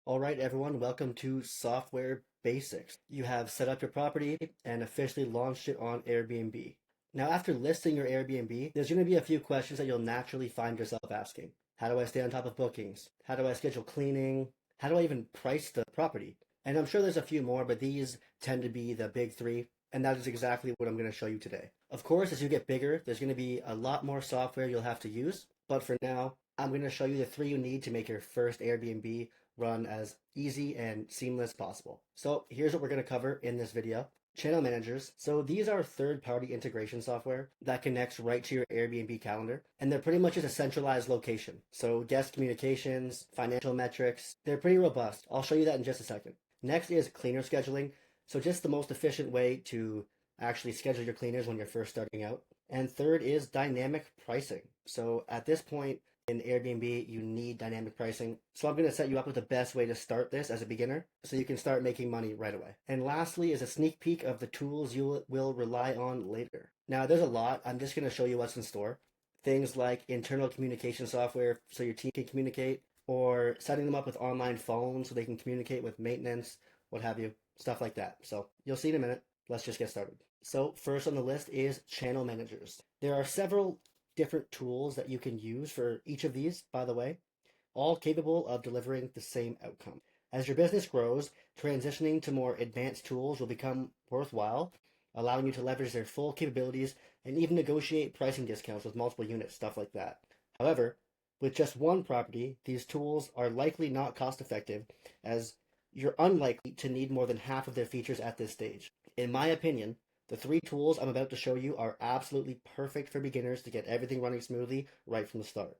All right, everyone, welcome to Software Basics. You have set up your property and officially launched it on Airbnb. Now, after listing your Airbnb, there's going to be a few questions that you'll naturally find yourself asking. How do I stay on top of bookings? How do I schedule cleaning? How do I even price the property? And I'm sure there's a few more, but these tend to be the big three, and that is exactly what I'm going to show you today. Of course, as you get bigger, there's going to be a lot more software you'll have to use, but for now, I'm going to show you the three you need to make your first Airbnb run as easy and seamless as possible. So here's what we're going to cover in this video. Channel managers. So these are third-party integration software that connects right to your Airbnb calendar, and they're pretty much just a centralized location. So guest communications, financial metrics, they're pretty robust. I'll show you that in just a second. Next is cleaner scheduling. So just the most efficient way to actually schedule your cleaners when you're first starting out. And third is dynamic pricing. So at this point, in Airbnb, you need dynamic pricing. So I'm going to set you up with the best way to start this as a beginner so you can start making money right away. And lastly is a sneak peek of the tools you will rely on later. Now, there's a lot. I'm just going to show you what's in store. Things like internal communication software so your team can communicate, or setting them up with online phones so they can communicate with maintenance, what have you, stuff like that. So you'll see in a minute. Let's just get started. So first on the list is channel managers. There are several different tools that you can use for each of these, by the way, all capable of delivering the same outcome. As your business grows, transitioning to more advanced tools will become worthwhile, allowing you to leverage their full capabilities and even negotiate pricing discounts with multiple units, stuff like that. However, with just one property, these tools are likely not cost effective, as you're unlikely to need more than half of their features at this stage. In my opinion, the three tools I'm about to show you are absolutely perfect for beginners to get everything running smoothly right from the start.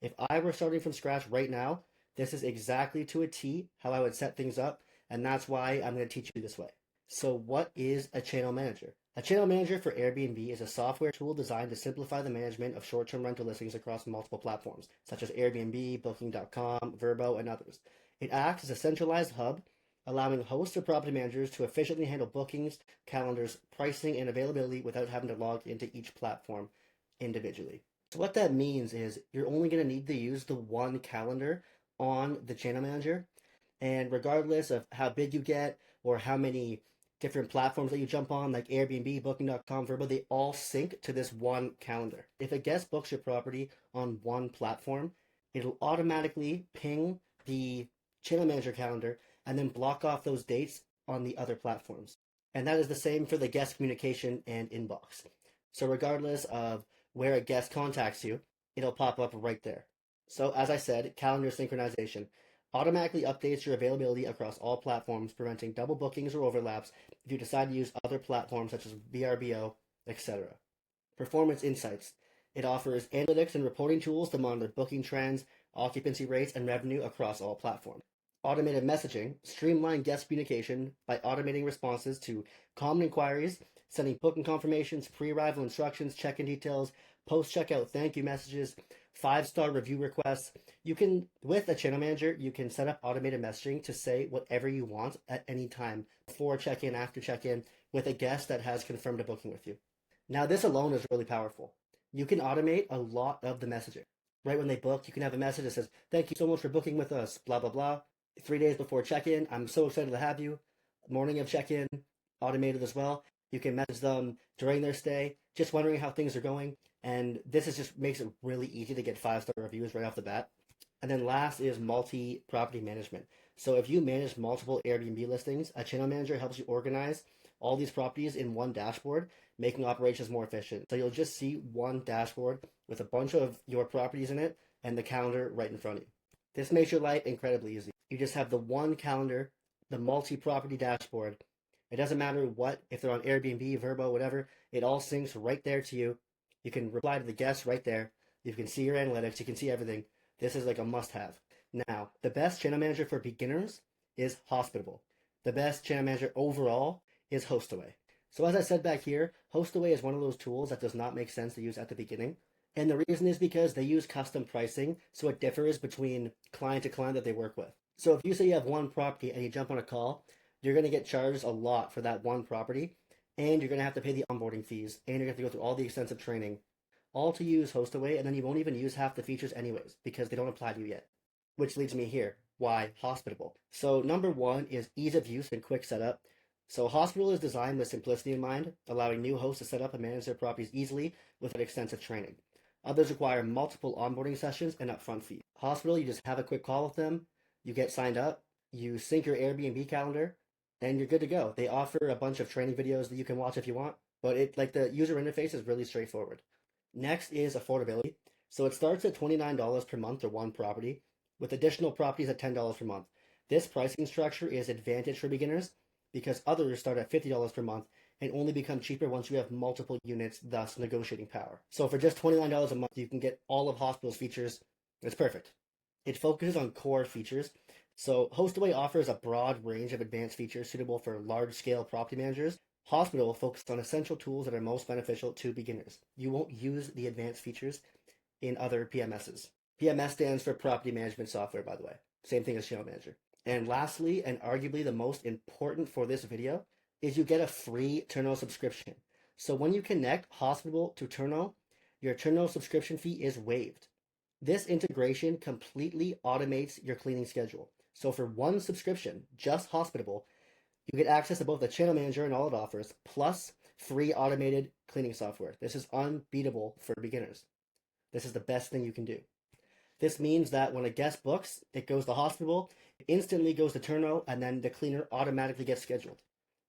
If I were starting from scratch right now, this is exactly to a T how I would set things up, and that's why I'm going to teach you this way. So what is a channel manager? A channel manager for Airbnb is a software tool designed to simplify the management of short-term rental listings across multiple platforms, such as Airbnb, Booking.com, Vrbo, and others. It acts as a centralized hub, allowing hosts or property managers to efficiently handle bookings, calendars, pricing, and availability without having to log into each platform individually. So what that means is you're only going to need to use the one calendar on the channel manager, and regardless of how big you get or how many different platforms that you jump on, like Airbnb, Booking.com, Vrbo, they all sync to this one calendar. If a guest books your property on one platform, it'll automatically ping the channel manager calendar and then block off those dates on the other platforms. And that is the same for the guest communication and inbox. So regardless of where a guest contacts you, it'll pop up right there. So as I said, calendar synchronization automatically updates your availability across all platforms, preventing double bookings or overlaps if you decide to use other platforms such as VRBO, etc. Performance insights. It offers analytics and reporting tools to monitor booking trends, occupancy rates, and revenue across all platforms. Automated messaging. Streamline guest communication by automating responses to common inquiries, sending booking confirmations, pre-arrival instructions, check-in details, post-checkout thank you messages, 5-star review requests. You can, with a channel manager, you can set up automated messaging to say whatever you want at any time, before check-in, after check-in, with a guest that has confirmed a booking with you. Now, this alone is really powerful. You can automate a lot of the messaging. Right when they book, you can have a message that says, "Thank you so much for booking with us, blah, blah, blah. 3 days before check-in, I'm so excited to have you." Morning of check-in, automated as well. You can message them during their stay, just wondering how things are going. And this is just makes it really easy to get 5-star reviews right off the bat. And then last is multi-property management. So if you manage multiple Airbnb listings, a channel manager helps you organize all these properties in one dashboard, making operations more efficient. So you'll just see one dashboard with a bunch of your properties in it and the calendar right in front of you. This makes your life incredibly easy. You just have the one calendar, the multi-property dashboard. It doesn't matter what, if they're on Airbnb, Vrbo, whatever, it all syncs right there to you. You can reply to the guests right there. You can see your analytics. You can see everything. This is like a must-have. Now, the best channel manager for beginners is Hospitable. The best channel manager overall is HostAway. So as I said back here, HostAway is one of those tools that does not make sense to use at the beginning. And the reason is because they use custom pricing, so it differs between client to client that they work with. So if you say you have one property and you jump on a call, you're going to get charged a lot for that one property, and you're going to have to pay the onboarding fees, and you're going to have to go through all the extensive training, all to use HostAway, and then you won't even use half the features anyways, because they don't apply to you yet. Which leads me here. Why Hospitable? So number one is ease of use and quick setup. So Hospitable is designed with simplicity in mind, allowing new hosts to set up and manage their properties easily without extensive training. Others require multiple onboarding sessions and upfront fees. Hospitable, you just have a quick call with them, you get signed up, you sync your Airbnb calendar, and you're good to go. They offer a bunch of training videos that you can watch if you want, but the user interface is really straightforward. Next is affordability. So it starts at $29 per month for one property, with additional properties at $10 per month. This pricing structure is advantage for beginners because others start at $50 per month and only become cheaper once you have multiple units, thus negotiating power. So for just $29 a month, you can get all of Hospital's features. It's perfect. It focuses on core features. So HostAway offers a broad range of advanced features suitable for large-scale property managers. Hospitable focuses on essential tools that are most beneficial to beginners. You won't use the advanced features in other PMSs. PMS stands for Property Management Software, by the way. Same thing as Channel Manager. And lastly, and arguably the most important for this video, is you get a free Turno subscription. So when you connect Hospitable to Turno, your Turno subscription fee is waived. This integration completely automates your cleaning schedule. So for one subscription, just Hospitable, you get access to both the Channel Manager and all it offers, plus free automated cleaning software. This is unbeatable for beginners. This is the best thing you can do. This means that when a guest books, it goes to Hospitable, it instantly goes to Turno, and then the cleaner automatically gets scheduled.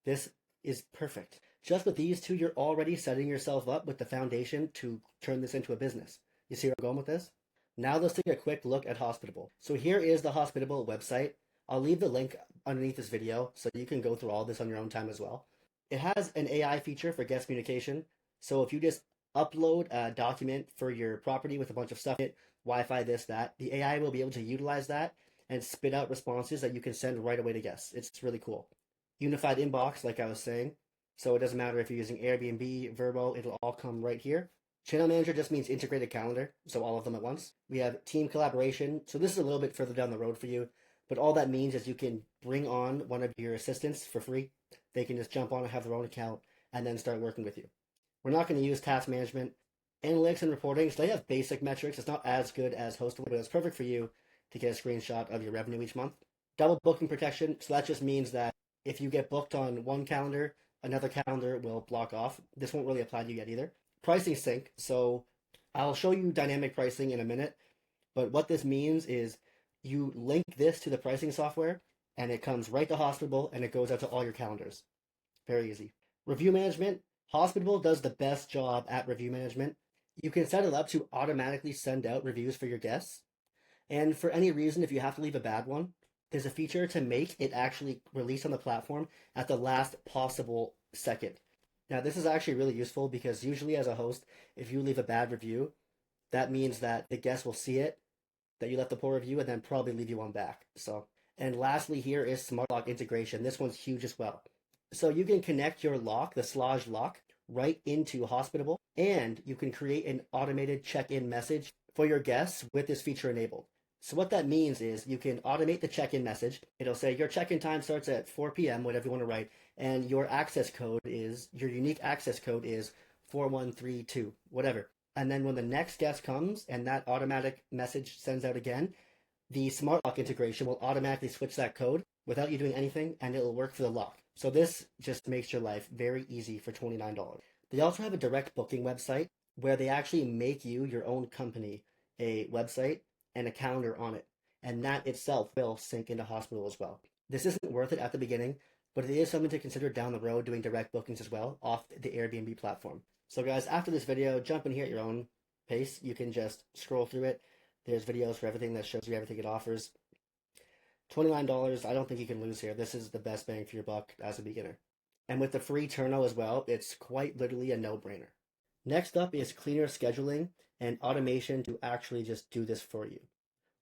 This is perfect. Just with these two, you're already setting yourself up with the foundation to turn this into a business. You see where I'm going with this? Now let's take a quick look at Hospitable. So here is the Hospitable website. I'll leave the link underneath this video so you can go through all this on your own time as well. It has an AI feature for guest communication. So if you just upload a document for your property with a bunch of stuff in it, Wi-Fi, this, that, the AI will be able to utilize that and spit out responses that you can send right away to guests. It's really cool. Unified inbox, like I was saying. So it doesn't matter if you're using Airbnb, Verbo, it'll all come right here. Channel Manager just means integrated calendar, so all of them at once. We have team collaboration. So this is a little bit further down the road for you, but all that means is you can bring on one of your assistants for free. They can just jump on and have their own account and then start working with you. We're not going to use task management. Analytics and reporting, so they have basic metrics. It's not as good as Hostable, but it's perfect for you to get a screenshot of your revenue each month. Double booking protection, so that just means that if you get booked on one calendar, another calendar will block off. This won't really apply to you yet either. Pricing sync, so I'll show you dynamic pricing in a minute, but what this means is you link this to the pricing software, and it comes right to Hospitable, and it goes out to all your calendars. Very easy. Review management, Hospitable does the best job at review management. You can set it up to automatically send out reviews for your guests. And for any reason, if you have to leave a bad one, there's a feature to make it actually release on the platform at the last possible second. Now, this is actually really useful because usually as a host, if you leave a bad review, that means that the guest will see it, that you left a poor review, and then probably leave you one back. And lastly here is Smart Lock integration. This one's huge as well. So you can connect your lock, the Slage lock, right into Hospitable, and you can create an automated check-in message for your guests with this feature enabled. So what that means is you can automate the check-in message. It'll say your check-in time starts at 4 p.m., whatever you want to write, and your unique access code is 4132, whatever. And then when the next guest comes and that automatic message sends out again, the Smart Lock integration will automatically switch that code without you doing anything, and it'll work for the lock. So this just makes your life very easy for $29. They also have a direct booking website where they actually make you your own company a website and a calendar on it. And that itself will sync into Hospitable as well. This isn't worth it at the beginning, but it is something to consider down the road doing direct bookings as well off the Airbnb platform. So guys, after this video, jump in here at your own pace. You can just scroll through it. There's videos for everything that shows you everything it offers. $29, I don't think you can lose here. This is the best bang for your buck as a beginner. And with the free Turno as well, it's quite literally a no-brainer. Next up is cleaner scheduling and automation to actually just do this for you.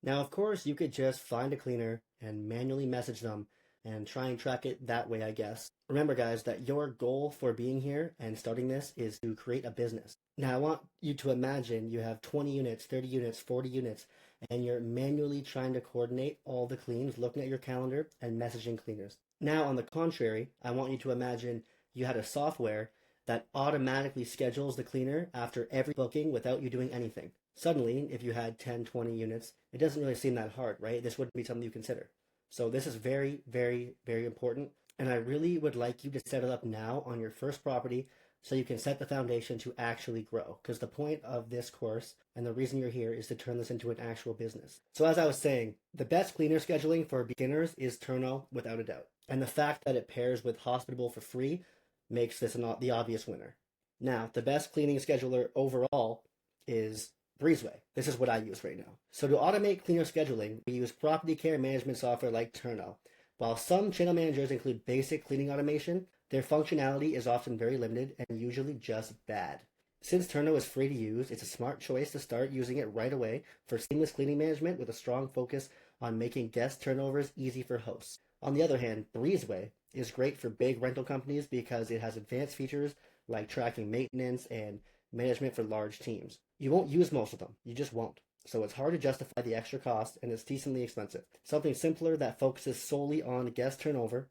Now, of course, you could just find a cleaner and manually message them and try and track it that way, I guess. Remember, guys, that your goal for being here and starting this is to create a business. Now, I want you to imagine you have 20 units, 30 units, 40 units, and you're manually trying to coordinate all the cleans, looking at your calendar and messaging cleaners. Now, on the contrary, I want you to imagine you had a software that automatically schedules the cleaner after every booking without you doing anything. Suddenly, if you had 10, 20 units, it doesn't really seem that hard, right? This wouldn't be something you consider. So this is very, very, very important. And I really would like you to set it up now on your first property so you can set the foundation to actually grow. Because the point of this course and the reason you're here is to turn this into an actual business. So as I was saying, the best cleaner scheduling for beginners is Turno, without a doubt. And the fact that it pairs with Hospitable for free makes this not the obvious winner. Now, the best cleaning scheduler overall is Breezeway. This is what I use right now. So to automate cleaner scheduling, we use property care management software like Turno. While some channel managers include basic cleaning automation, their functionality is often very limited and usually just bad. Since Turno is free to use, it's a smart choice to start using it right away for seamless cleaning management with a strong focus on making guest turnovers easy for hosts. On the other hand, Breezeway is great for big rental companies because it has advanced features like tracking maintenance and management for large teams. You won't use most of them, you just won't. So it's hard to justify the extra cost and it's decently expensive. Something simpler that focuses solely on guest turnover,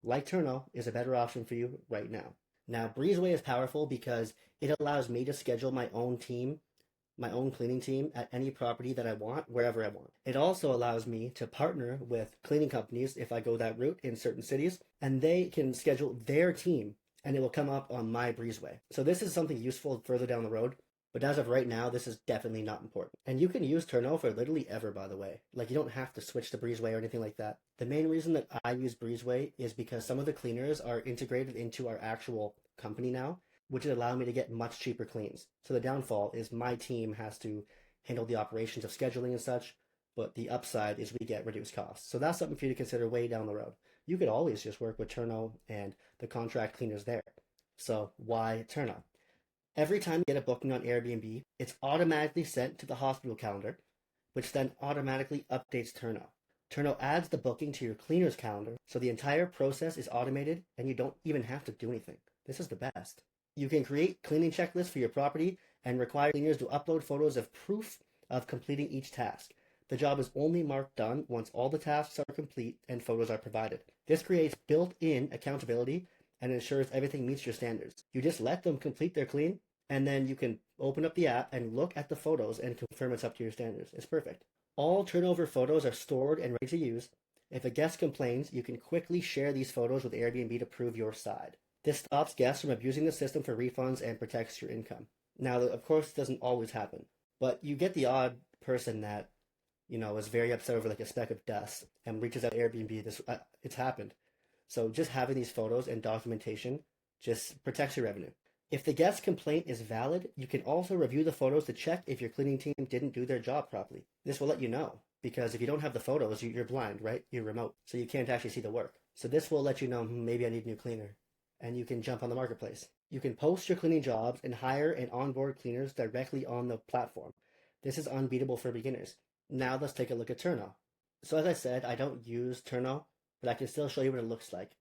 like Turno, is a better option for you right now. Now, Breezeway is powerful because it allows me to schedule my own team, my own cleaning team at any property that I want, wherever I want. It also allows me to partner with cleaning companies if I go that route in certain cities, and they can schedule their team and it will come up on my Breezeway. So this is something useful further down the road, but as of right now, this is definitely not important. And you can use Turno for literally ever, by the way. Like, you don't have to switch to Breezeway or anything like that. The main reason that I use Breezeway is because some of the cleaners are integrated into our actual company now, which would allow me to get much cheaper cleans. So the downfall is my team has to handle the operations of scheduling and such, but the upside is we get reduced costs. So that's something for you to consider way down the road. You could always just work with Turno and the contract cleaners there. So why Turno? Every time you get a booking on Airbnb, it's automatically sent to the hospital calendar, which then automatically updates Turno. Turno adds the booking to your cleaner's calendar, so the entire process is automated and you don't even have to do anything. This is the best. You can create cleaning checklists for your property and require cleaners to upload photos of proof of completing each task. The job is only marked done once all the tasks are complete and photos are provided. This creates built-in accountability and ensures everything meets your standards. You just let them complete their clean, and then you can open up the app and look at the photos and confirm it's up to your standards. It's perfect. All turnover photos are stored and ready to use. If a guest complains, you can quickly share these photos with Airbnb to prove your side. This stops guests from abusing the system for refunds and protects your income. Now, of course, it doesn't always happen, but you get the odd person that, is very upset over like a speck of dust and reaches out to Airbnb. It's happened. So just having these photos and documentation just protects your revenue. If the guest complaint is valid, you can also review the photos to check if your cleaning team didn't do their job properly. This will let you know, because if you don't have the photos, you're blind, right? You're remote, so you can't actually see the work. So this will let you know, maybe I need a new cleaner, and you can jump on the marketplace. You can post your cleaning jobs and hire and onboard cleaners directly on the platform. This is unbeatable for beginners. Now let's take a look at Turno. So as I said, I don't use Turno, but I can still show you what it looks like.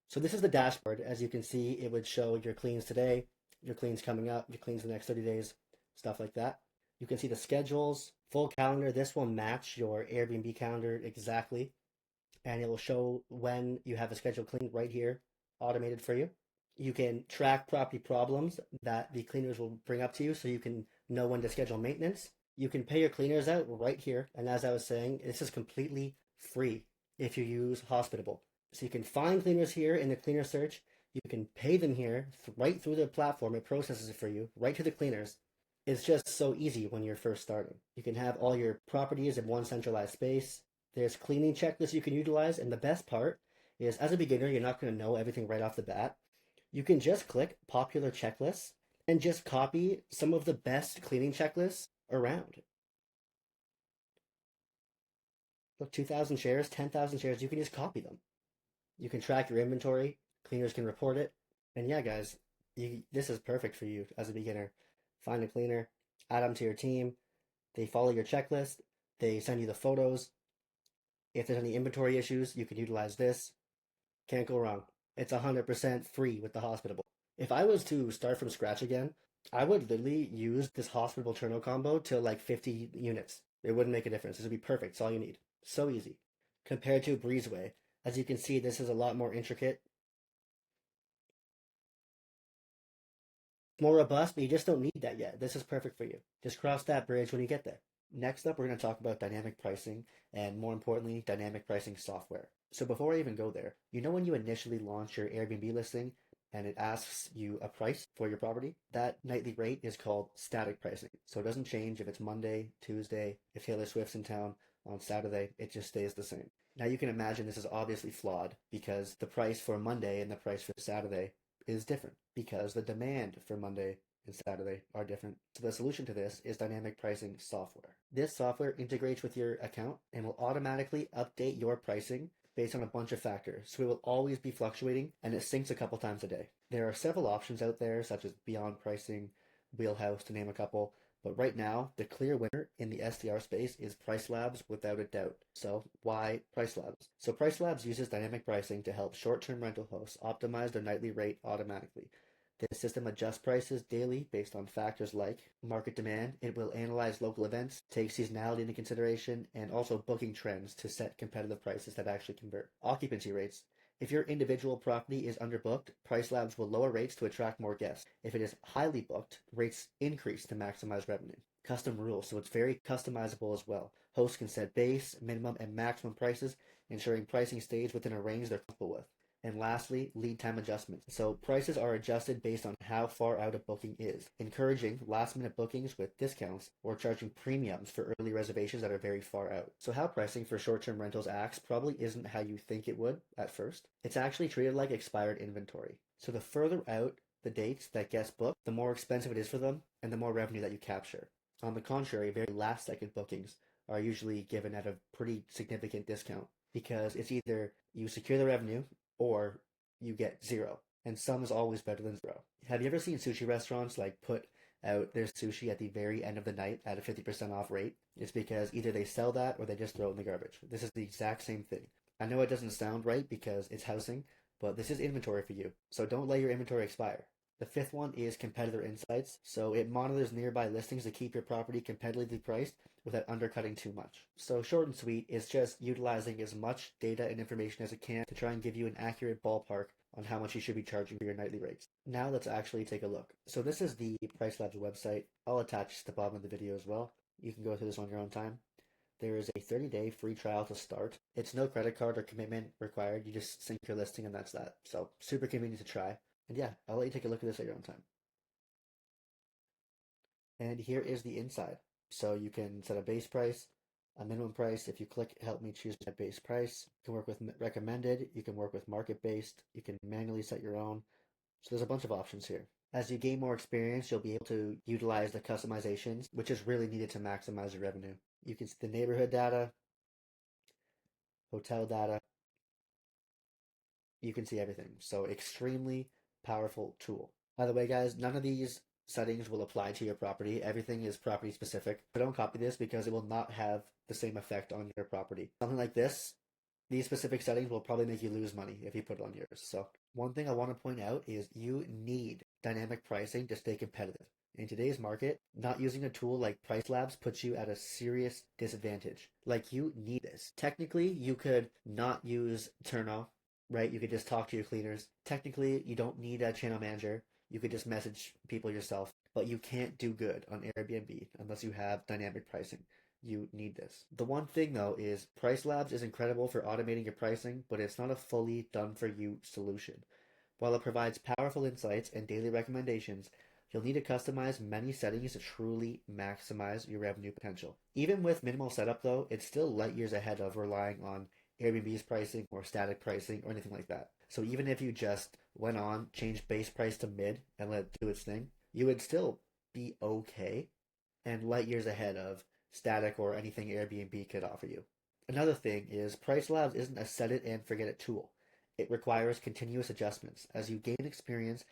So this is the dashboard. As you can see, it would show your cleans today, your cleans coming up, your cleans the next 30 days, stuff like that. You can see the schedules, full calendar. This will match your Airbnb calendar exactly. And it will show when you have a scheduled clean right here, automated for you. You can track property problems that the cleaners will bring up to you so you can know when to schedule maintenance. You can pay your cleaners out right here. And as I was saying, this is completely free if you use Hospitable. So you can find cleaners here in the cleaner search. You can pay them here right through the platform. It processes it for you right to the cleaners. It's just so easy when you're first starting. You can have all your properties in one centralized space. There's cleaning checklists you can utilize. And the best part is, as a beginner, you're not going to know everything right off the bat. You can just click popular checklists and just copy some of the best cleaning checklists around. Look, 2,000 shares, 10,000 shares, you can just copy them. You can track your inventory, cleaners can report it. And yeah, guys, this is perfect for you as a beginner. Find a cleaner, add them to your team. They follow your checklist. They send you the photos. If there's any inventory issues, you can utilize this. Can't go wrong. It's 100% free with the Hospitable. If I was to start from scratch again, I would literally use this Hospitable Turno combo to like 50 units. It wouldn't make a difference. This would be perfect. It's all you need. So easy. Compared to Breezeway. As you can see, this is a lot more intricate. More robust, but you just don't need that yet. This is perfect for you. Just cross that bridge when you get there. Next up, we're going to talk about dynamic pricing and, more importantly, dynamic pricing software. So before I even go there, when you initially launch your Airbnb listing and it asks you a price for your property, that nightly rate is called static pricing. So it doesn't change if it's Monday, Tuesday, if Taylor Swift's in town on Saturday, it just stays the same. Now you can imagine this is obviously flawed because the price for Monday and the price for Saturday is different because the demand for Monday and Saturday are different. So the solution to this is dynamic pricing software. This software integrates with your account and will automatically update your pricing based on a bunch of factors. So it will always be fluctuating and it syncs a couple times a day. There are several options out there such as Beyond Pricing, Wheelhouse to name a couple. But right now, the clear winner in the STR space is Price Labs without a doubt. So why Price Labs? So Price Labs uses dynamic pricing to help short-term rental hosts optimize their nightly rate automatically. The system adjusts prices daily based on factors like market demand. It will analyze local events, take seasonality into consideration, and also booking trends to set competitive prices that actually convert. Occupancy rates. If your individual property is underbooked, Price Labs will lower rates to attract more guests. If it is highly booked, rates increase to maximize revenue. Custom rules, so it's very customizable as well. Hosts can set base, minimum, and maximum prices, ensuring pricing stays within a range they're comfortable with. And lastly, lead time adjustments. So prices are adjusted based on how far out a booking is, encouraging last minute bookings with discounts or charging premiums for early reservations that are very far out. So how pricing for short-term rentals acts probably isn't how you think it would at first. It's actually treated like expired inventory. So the further out the dates that guests book, the more expensive it is for them and the more revenue that you capture. On the contrary, very last second bookings are usually given at a pretty significant discount because it's either you secure the revenue or you get zero. And some is always better than zero. Have you ever seen sushi restaurants like put out their sushi at the very end of the night at a 50% off rate? It's because either they sell that or they just throw it in the garbage. This is the exact same thing. I know it doesn't sound right because it's housing, but this is inventory for you. So don't let your inventory expire. The fifth one is competitor insights. So it monitors nearby listings to keep your property competitively priced without undercutting too much. So short and sweet, it's just utilizing as much data and information as it can to try and give you an accurate ballpark on how much you should be charging for your nightly rates. Now let's actually take a look. So this is the Price Labs website. I'll attach the bottom of the video as well. You can go through this on your own time. There is a 30-day free trial to start. It's no credit card or commitment required. You just sync your listing and that's that. So super convenient to try. And yeah, I'll let you take a look at this at your own time. And here is the inside. So you can set a base price, a minimum price. If you click help me choose my base price, you can work with recommended, you can work with market based, you can manually set your own. So there's a bunch of options here. As you gain more experience, you'll be able to utilize the customizations, which is really needed to maximize your revenue. You can see the neighborhood data, hotel data, you can see everything. So extremely powerful tool. By the way, guys, none of these settings will apply to your property. Everything is property specific. But don't copy this because it will not have the same effect on your property. Something like this, these specific settings will probably make you lose money if you put it on yours. So one thing I want to point out is you need dynamic pricing to stay competitive. In today's market, not using a tool like Price Labs puts you at a serious disadvantage. Like, you need this. Technically, you could not use Turno, right? You could just talk to your cleaners. Technically, you don't need a channel manager. You could just message people yourself. But you can't do good on Airbnb unless you have dynamic pricing. You need this. The one thing though is Price Labs is incredible for automating your pricing, but it's not a fully done for you solution. While it provides powerful insights and daily recommendations, you'll need to customize many settings to truly maximize your revenue potential. Even with minimal setup though, it's still light years ahead of relying on Airbnb's pricing or static pricing or anything like that. So even if you just went on, changed base price to mid and let it do its thing, you would still be okay and light years ahead of static or anything Airbnb could offer you. Another thing is Price Labs isn't a set it and forget it tool. It requires continuous adjustments. As you gain experience,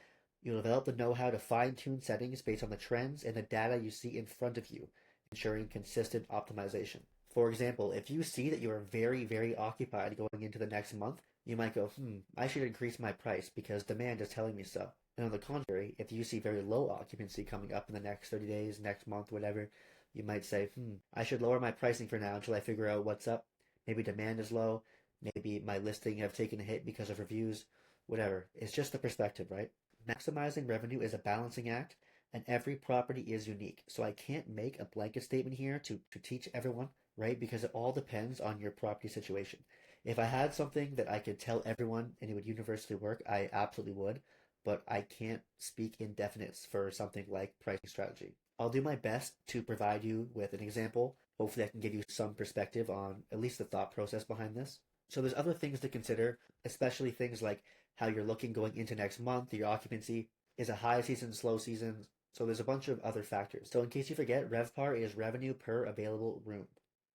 you'll develop the know-how to fine-tune settings based on the trends and the data you see in front of you, ensuring consistent optimization. For example, if you see that you are very, very occupied going into the next month, you might go, I should increase my price because demand is telling me so. And on the contrary, if you see very low occupancy coming up in the next 30 days, next month, whatever, you might say, I should lower my pricing for now until I figure out what's up. Maybe demand is low. Maybe my listing have taken a hit because of reviews. Whatever. It's just the perspective, right? Maximizing revenue is a balancing act, and every property is unique. So I can't make a blanket statement here to teach everyone, right? Because it all depends on your property situation. If I had something that I could tell everyone and it would universally work, I absolutely would, but I can't speak in definites for something like pricing strategy. I'll do my best to provide you with an example. Hopefully, I can give you some perspective on at least the thought process behind this. So there's other things to consider, especially things like how you're looking going into next month, your occupancy, is a high season, slow season. So there's a bunch of other factors. So in case you forget, RevPAR is revenue per available room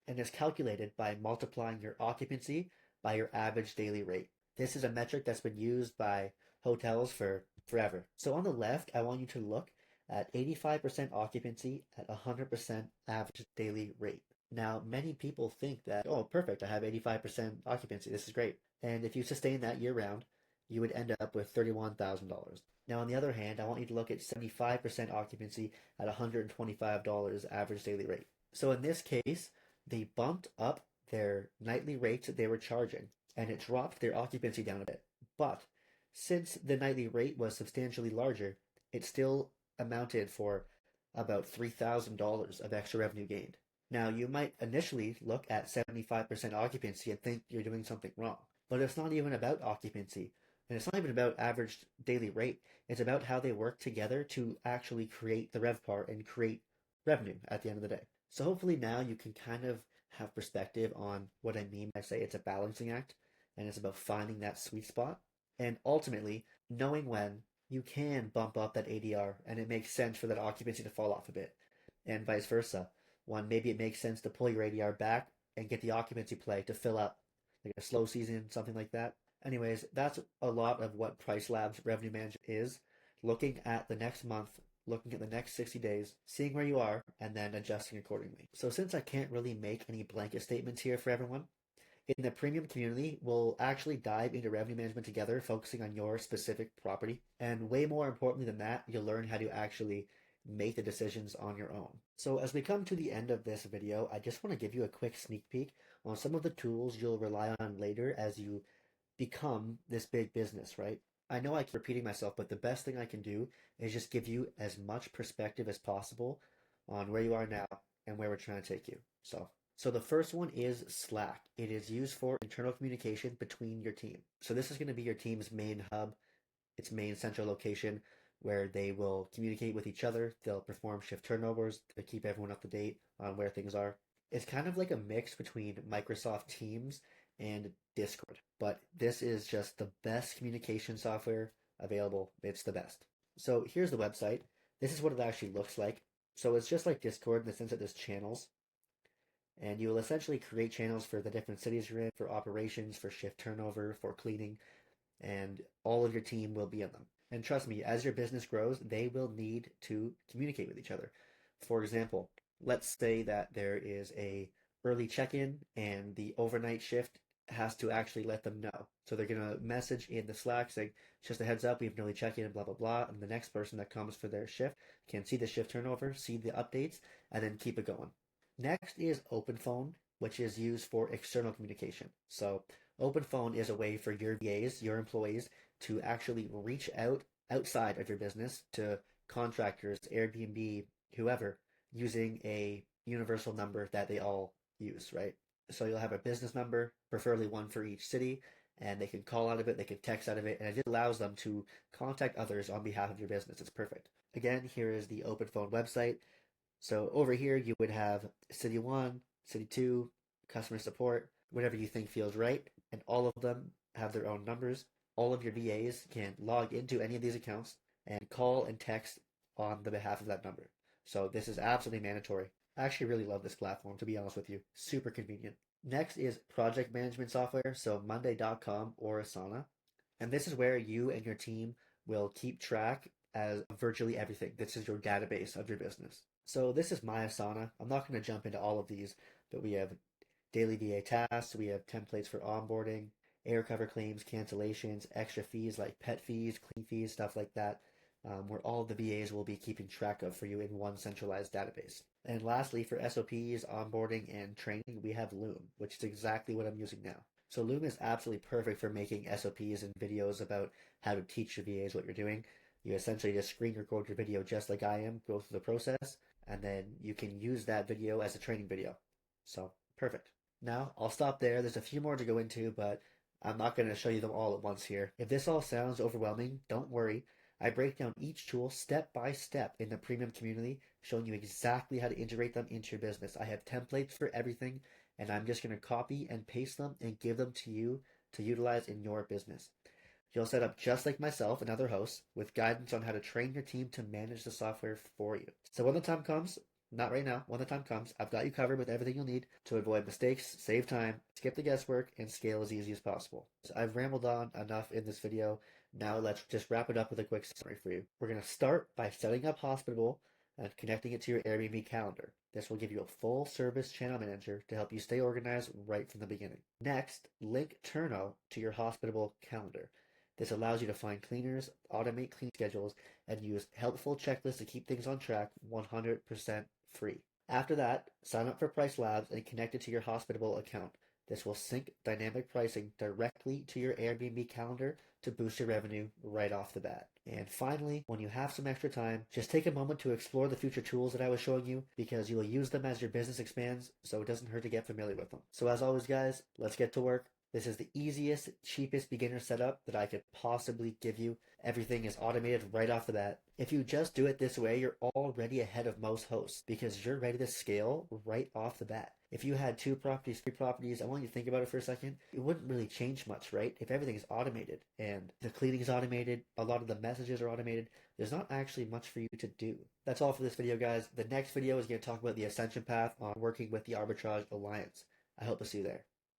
and is calculated by multiplying your occupancy by your average daily rate. This is a metric that's been used by hotels for forever. So on the left, I want you to look at 85% occupancy at 100% average daily rate. Now, many people think that, oh, perfect, I have 85% occupancy. This is great. And if you sustain that year round, you would end up with $31,000. Now, on the other hand, I want you to look at 75% occupancy at $125 average daily rate. So in this case, they bumped up their nightly rates that they were charging, and it dropped their occupancy down a bit. But since the nightly rate was substantially larger, it still amounted for about $3,000 of extra revenue gained. Now, you might initially look at 75% occupancy and think you're doing something wrong, but it's not even about occupancy, and it's not even about average daily rate. It's about how they work together to actually create the RevPAR and create revenue at the end of the day. So hopefully now you can kind of have perspective on what I mean by say it's a balancing act, and it's about finding that sweet spot, and ultimately knowing when you can bump up that ADR and it makes sense for that occupancy to fall off a bit, and vice versa. One, maybe it makes sense to pull your ADR back and get the occupancy play to fill up, like a slow season, something like that. Anyways, that's a lot of what Price Labs Revenue Management is. Looking at the next month, looking at the next 60 days, seeing where you are, and then adjusting accordingly. So since I can't really make any blanket statements here for everyone, in the premium community, we'll actually dive into revenue management together, focusing on your specific property. And way more importantly than that, you'll learn how to actually make the decisions on your own. So as we come to the end of this video, I just want to give you a quick sneak peek on some of the tools you'll rely on later as you become this big business, right? I know I keep repeating myself, but the best thing I can do is just give you as much perspective as possible on where you are now and where we're trying to take you. So the first one is Slack. It is used for internal communication between your team. So this is going to be your team's main hub, its main central location where they will communicate with each other. They'll perform shift turnovers to keep everyone up to date on where things are. It's kind of like a mix between Microsoft Teams and Discord, but this is just the best communication software available. It's the best. So here's the website. This is what it actually looks like. So it's just like Discord in the sense that there's channels, and you will essentially create channels for the different cities you're in, for operations, for shift turnover, for cleaning, and all of your team will be in them. And trust me, as your business grows, they will need to communicate with each other. For example, let's say that there is a early check-in and the overnight shift has to actually let them know. So they're going to message in the Slack saying, just a heads up, we have an early check-in and blah, blah, blah. And the next person that comes for their shift can see the shift turnover, see the updates, and then keep it going. Next is Open Phone, which is used for external communication. So Open Phone is a way for your VAs, your employees, to actually reach out outside of your business to contractors, Airbnb, whoever, using a universal number that they all use, right? So you'll have a business number, preferably one for each city, and they can call out of it, they can text out of it, and it just allows them to contact others on behalf of your business. It's perfect. Again, here is the Open Phone website. So over here, you would have City 1, City 2, customer support, whatever you think feels right, and all of them have their own numbers. All of your VAs can log into any of these accounts and call and text on the behalf of that number. So this is absolutely mandatory. I actually really love this platform, to be honest with you. Super convenient. Next is project management software, so Monday.com or Asana. And this is where you and your team will keep track as virtually everything. This is your database of your business. So this is my Asana. I'm not going to jump into all of these, but we have daily VA tasks, we have templates for onboarding, air cover claims, cancellations, extra fees like pet fees, clean fees, stuff like that, where all of the VAs will be keeping track of for you in one centralized database. And lastly, for SOPs, onboarding, and training, we have Loom, which is exactly what I'm using now. So Loom is absolutely perfect for making SOPs and videos about how to teach your VAs what you're doing. You essentially just screen record your video just like I am, go through the process, and then you can use that video as a training video. So, perfect. Now, I'll stop there. There's a few more to go into, but I'm not going to show you them all at once here. If this all sounds overwhelming, don't worry. I break down each tool step by step in the premium community, showing you exactly how to integrate them into your business. I have templates for everything, and I'm just going to copy and paste them and give them to you to utilize in your business. You'll set up just like myself and other hosts with guidance on how to train your team to manage the software for you. So when the time comes, not right now, when the time comes, I've got you covered with everything you'll need to avoid mistakes, save time, skip the guesswork, and scale as easy as possible. So I've rambled on enough in this video. Now let's just wrap it up with a quick summary for you. We're going to start by setting up Hospitable and connecting it to your Airbnb calendar. This will give you a full service channel manager to help you stay organized right from the beginning. Next, link Turno to your Hospitable calendar. This allows you to find cleaners, automate cleaning schedules, and use helpful checklists to keep things on track 100% free. After that, sign up for Price Labs and connect it to your Hospitable account. This will sync dynamic pricing directly to your Airbnb calendar to boost your revenue right off the bat. And finally, when you have some extra time, just take a moment to explore the future tools that I was showing you because you will use them as your business expands, so it doesn't hurt to get familiar with them. So as always, guys, let's get to work. This is the easiest, cheapest beginner setup that I could possibly give you. Everything is automated right off the bat. If you just do it this way, you're already ahead of most hosts because you're ready to scale right off the bat. If you had 2 properties, 3 properties, I want you to think about it for a second. It wouldn't really change much, right? If everything is automated and the cleaning is automated, a lot of the messages are automated, there's not actually much for you to do. That's all for this video, guys. The next video is going to talk about the ascension path on working with the Arbitrage Alliance. I hope to see you there.